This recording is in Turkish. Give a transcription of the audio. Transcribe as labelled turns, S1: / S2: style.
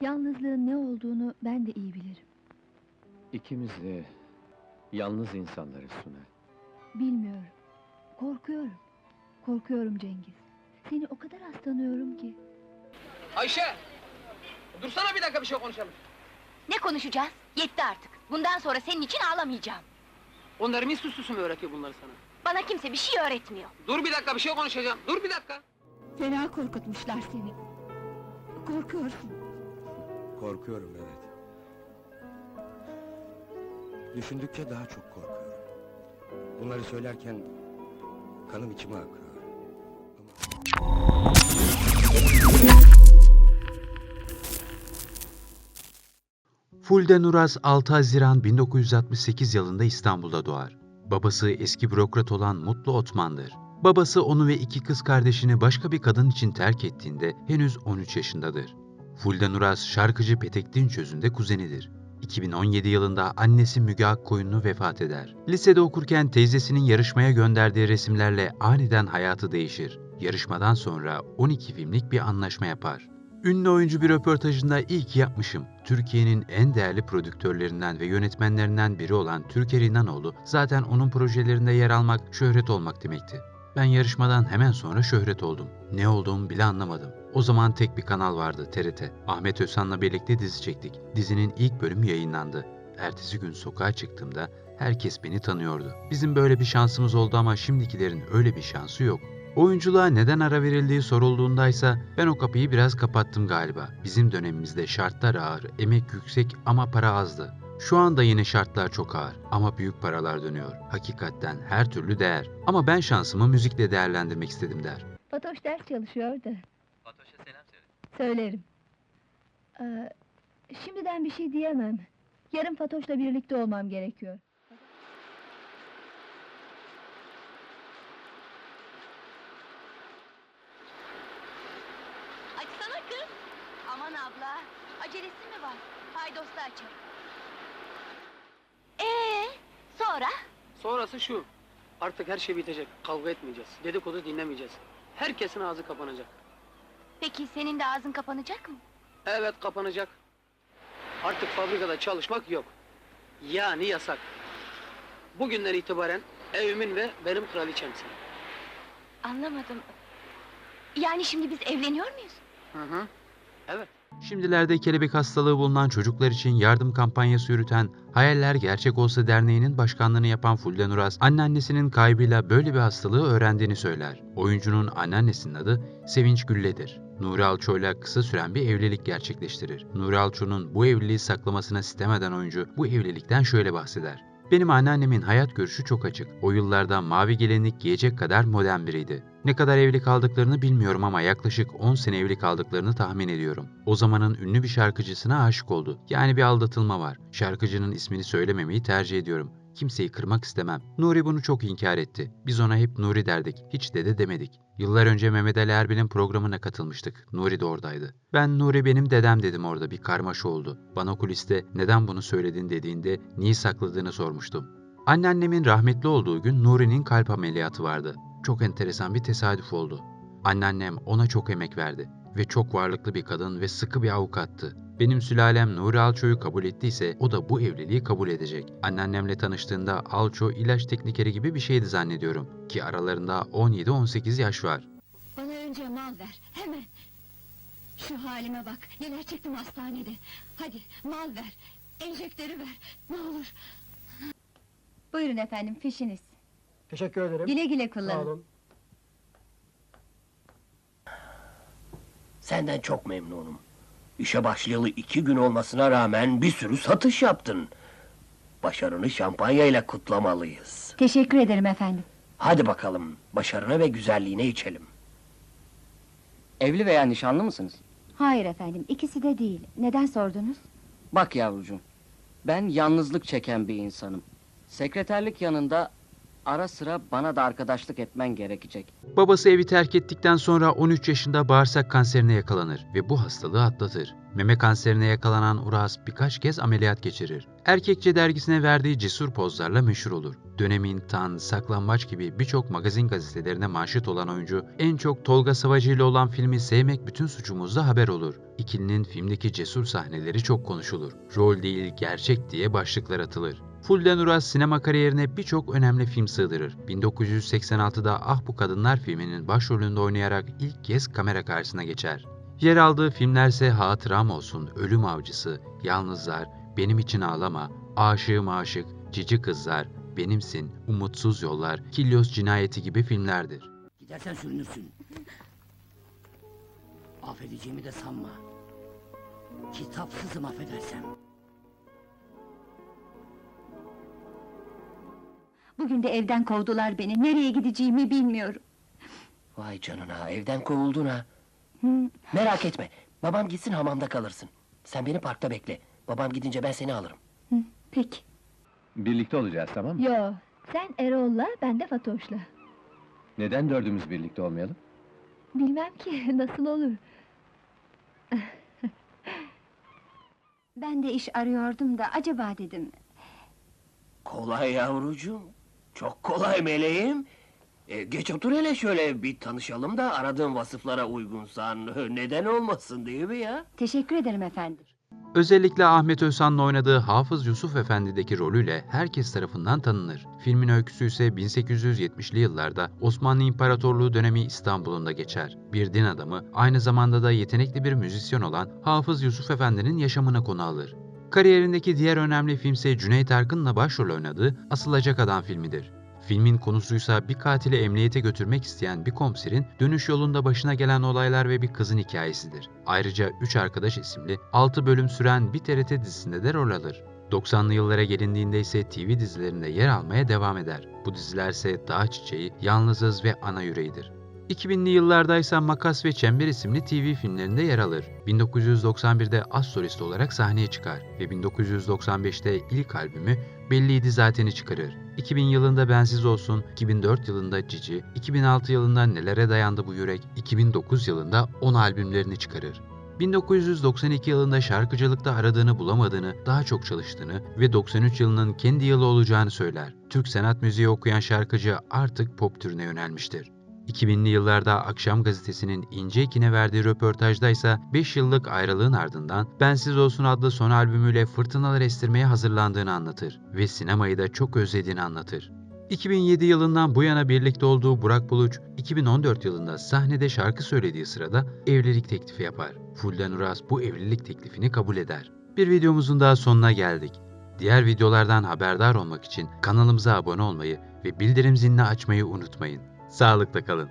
S1: Yalnızlığın ne olduğunu ben de iyi bilirim.
S2: İkimiz de yalnız insanlarız Suna.
S1: Bilmiyorum. Korkuyorum. Korkuyorum Cengiz. Seni o kadar az tanıyorum ki.
S3: Ayşe! Dursana bir dakika, bir şey konuşalım.
S4: Ne konuşacağız? Yetti artık. Bundan sonra senin için ağlamayacağım.
S3: Onlar mis süsüsü mü öğretiyor bunları sana?
S4: Bana kimse bir şey öğretmiyor.
S3: Dur bir dakika, bir şey konuşacağım. Dur bir dakika.
S1: Fena korkutmuşlar seni. Korkuyorsun.
S5: Korkuyorum, evet. Düşündükçe daha çok korkuyorum. Bunları söylerken kanım içime akıyor.
S6: Fulden Uras 6 Haziran 1968 yılında İstanbul'da doğar. Babası eski bürokrat olan Mutlu Otman'dır. Babası onu ve iki kız kardeşini başka bir kadın için terk ettiğinde henüz 13 yaşındadır. Fulden Uras şarkıcı Petek Dinçöz'ün de kuzenidir. 2017 yılında annesi Müge Akkoyunlu vefat eder. Lisede okurken teyzesinin yarışmaya gönderdiği resimlerle aniden hayatı değişir. Yarışmadan sonra 12 filmlik bir anlaşma yapar. Ünlü oyuncu bir röportajında "İyi ki yapmışım. Türkiye'nin en değerli prodüktörlerinden ve yönetmenlerinden biri olan Türker İnanoğlu zaten onun projelerinde yer almak, şöhret olmak demekti. Ben yarışmadan hemen sonra şöhret oldum. Ne olduğumu bile anlamadım. O zaman tek bir kanal vardı, TRT. Ahmet Özhan'la birlikte dizi çektik. Dizinin ilk bölümü yayınlandı. Ertesi gün sokağa çıktığımda herkes beni tanıyordu. Bizim böyle bir şansımız oldu ama şimdikilerin öyle bir şansı yok. Oyunculuğa neden ara verildiği sorulduğundaysa ben o kapıyı biraz kapattım galiba. Bizim dönemimizde şartlar ağır, emek yüksek ama para azdı. Şu anda yine şartlar çok ağır ama büyük paralar dönüyor. Hakikaten her türlü değer. Ama ben şansımı müzikle değerlendirmek istedim der.
S1: Fatoş ders çalışıyor da.
S2: Fatoş'a selam söyle.
S1: Söylerim. Şimdiden bir şey diyemem. Yarın Fatoş'la birlikte olmam gerekiyor.
S4: Açsana kız. Aman abla. Acelesi mi var? Paydos'ta açarım. Sonra?
S3: Sonrası şu. Artık her şey bitecek. Kavga etmeyeceğiz. Dedikodu dinlemeyeceğiz. Herkesin ağzı kapanacak.
S4: Peki senin de ağzın kapanacak mı?
S3: Evet, kapanacak. Artık fabrikada çalışmak yok. Yani yasak. Bugünden itibaren evimin ve benim kraliçemsin.
S4: Anlamadım. Yani şimdi biz evleniyor muyuz?
S3: Hı. Evet.
S6: Şimdilerde kelebek hastalığı bulunan çocuklar için yardım kampanyası yürüten Hayaller Gerçek Olsa Derneği'nin başkanlığını yapan Fulden Uras, anneannesinin kaybıyla böyle bir hastalığı öğrendiğini söyler. Oyuncunun anneannesinin adı Sevinç Gülle'dir. Nuri Alço'yla kısa süren bir evlilik gerçekleştirir. Nuri Alço'nun bu evliliği saklamasına sitem eden oyuncu bu evlilikten şöyle bahseder. Benim anneannemin hayat görüşü çok açık. O yıllarda mavi gelinlik giyecek kadar modern biriydi. Ne kadar evli kaldıklarını bilmiyorum ama yaklaşık 10 sene evli kaldıklarını tahmin ediyorum. O zamanın ünlü bir şarkıcısına aşık oldu. Yani bir aldatılma var. Şarkıcının ismini söylememeyi tercih ediyorum. Kimseyi kırmak istemem. Nuri bunu çok inkar etti. Biz ona hep Nuri derdik, hiç dede demedik. Yıllar önce Mehmet Ali Erbil'in programına katılmıştık. Nuri de oradaydı. Ben Nuri benim dedem dedim, orada bir karmaşa oldu. Bana kuliste neden bunu söyledin dediğinde niye sakladığını sormuştum. Anneannemin rahmetli olduğu gün Nuri'nin kalp ameliyatı vardı. Çok enteresan bir tesadüf oldu. Anneannem ona çok emek verdi ve çok varlıklı bir kadın ve sıkı bir avukattı. Benim sülalem Nuri Alço'yu kabul ettiyse o da bu evliliği kabul edecek. Anneannemle tanıştığında Alço ilaç teknikeri gibi bir şeydi zannediyorum ki aralarında 17-18 yaş var.
S1: Bana önce mal ver, hemen. Şu halime bak, neler çektim hastanede. Hadi, mal ver, enjektörü ver, ne olur. Buyurun efendim, fişiniz.
S7: Teşekkür ederim.
S1: Güle güle
S7: Sağ
S1: kullanın.
S7: olun.
S8: Senden çok memnunum. İşe başlayalı 2 gün olmasına rağmen bir sürü satış yaptın. Başarını şampanyayla kutlamalıyız.
S1: Teşekkür ederim efendim.
S8: Hadi bakalım, başarına ve güzelliğine içelim.
S9: Evli veya nişanlı mısınız?
S1: Hayır efendim, ikisi de değil. Neden sordunuz?
S9: Bak yavrucuğum, ben yalnızlık çeken bir insanım. Sekreterlik yanında Ara sıra bana da arkadaşlık etmen gerekecek.
S6: Babası evi terk ettikten sonra 13 yaşında bağırsak kanserine yakalanır ve bu hastalığı atlatır. Meme kanserine yakalanan Uras birkaç kez ameliyat geçirir. Erkekçe dergisine verdiği cesur pozlarla meşhur olur. Dönemin Tan, Saklambaç gibi birçok magazin gazetelerine manşet olan oyuncu, en çok Tolga Savacı ile olan filmi Sevmek Bütün Suçumuz'da haber olur. İkilinin filmdeki cesur sahneleri çok konuşulur. Rol değil, gerçek diye başlıklar atılır. Fulden Uras sinema kariyerine birçok önemli film sığdırır. 1986'da Ah Bu Kadınlar filminin başrolünde oynayarak ilk kez kamera karşısına geçer. Yer aldığı filmlerse Hatıram Olsun, Ölüm Avcısı, Yalnızlar, Benim İçin Ağlama, Aşığım Aşık, Cici Kızlar, Benimsin, Umutsuz Yollar, Kilyos Cinayeti gibi filmlerdir.
S8: Gidersen sürünürsün. Affedeceğimi de sanma. Kitapsızım affedersem.
S1: Bugün de evden kovdular beni. Nereye gideceğimi bilmiyorum.
S8: Vay canına, evden kovuldun ha. Merak etme, babam gitsin hamamda kalırsın. Sen beni parkta bekle. Babam gidince ben seni alırım.
S1: Peki.
S2: Birlikte olacağız, tamam mı?
S1: Yo, sen Erol'la, ben de Fatoş'la.
S2: Neden dördümüz birlikte olmayalım?
S1: Bilmem ki, nasıl olur? Ben de iş arıyordum da, acaba dedim.
S8: Kolay yavrucuğum. Çok kolay meleğim. Geç otur hele şöyle bir tanışalım da aradığın vasıflara uygunsan neden olmasın değil mi ya?
S1: Teşekkür ederim efendim.
S6: Özellikle Ahmet Özhan'la oynadığı Hafız Yusuf Efendi'deki rolüyle herkes tarafından tanınır. Filmin öyküsü ise 1870'li yıllarda Osmanlı İmparatorluğu dönemi İstanbul'unda geçer. Bir din adamı, aynı zamanda da yetenekli bir müzisyen olan Hafız Yusuf Efendi'nin yaşamına konu alır. Kariyerindeki diğer önemli filmse Cüneyt Arkın'la başrol oynadığı Asılacak Adam filmidir. Filmin konusuysa bir katili emniyete götürmek isteyen bir komiserin dönüş yolunda başına gelen olaylar ve bir kızın hikayesidir. Ayrıca 3 Arkadaş isimli 6 bölüm süren bir TRT dizisinde de rol alır. 90'lı yıllara gelindiğinde ise TV dizilerinde yer almaya devam eder. Bu dizilerse Dağ Çiçeği, Yalnızız ve Ana Yüreğidir. 2000'li yıllardaysa Makas ve Çember isimli TV filmlerinde yer alır. 1991'de az solist olarak sahneye çıkar ve 1995'te ilk albümü Belliydi Zaten'i çıkarır. 2000 yılında Bensiz Olsun, 2004 yılında Cici, 2006 yılında Nelere Dayandı Bu Yürek, 2009 yılında 10 albümlerini çıkarır. 1992 yılında şarkıcılıkta aradığını bulamadığını, daha çok çalıştığını ve 93 yılının kendi yılı olacağını söyler. Türk sanat müziği okuyan şarkıcı artık pop türüne yönelmiştir. 2000'li yıllarda Akşam Gazetesi'nin İnce Ekin'e verdiği röportajdaysa 5 yıllık ayrılığın ardından Bensiz Olsun adlı son albümüyle fırtınalar estirmeye hazırlandığını anlatır ve sinemayı da çok özlediğini anlatır. 2007 yılından bu yana birlikte olduğu Burak Buluç, 2014 yılında sahnede şarkı söylediği sırada evlilik teklifi yapar. Fulden Uras bu evlilik teklifini kabul eder. Bir videomuzun daha sonuna geldik. Diğer videolardan haberdar olmak için kanalımıza abone olmayı ve bildirim zilini açmayı unutmayın. Sağlıkla kalın.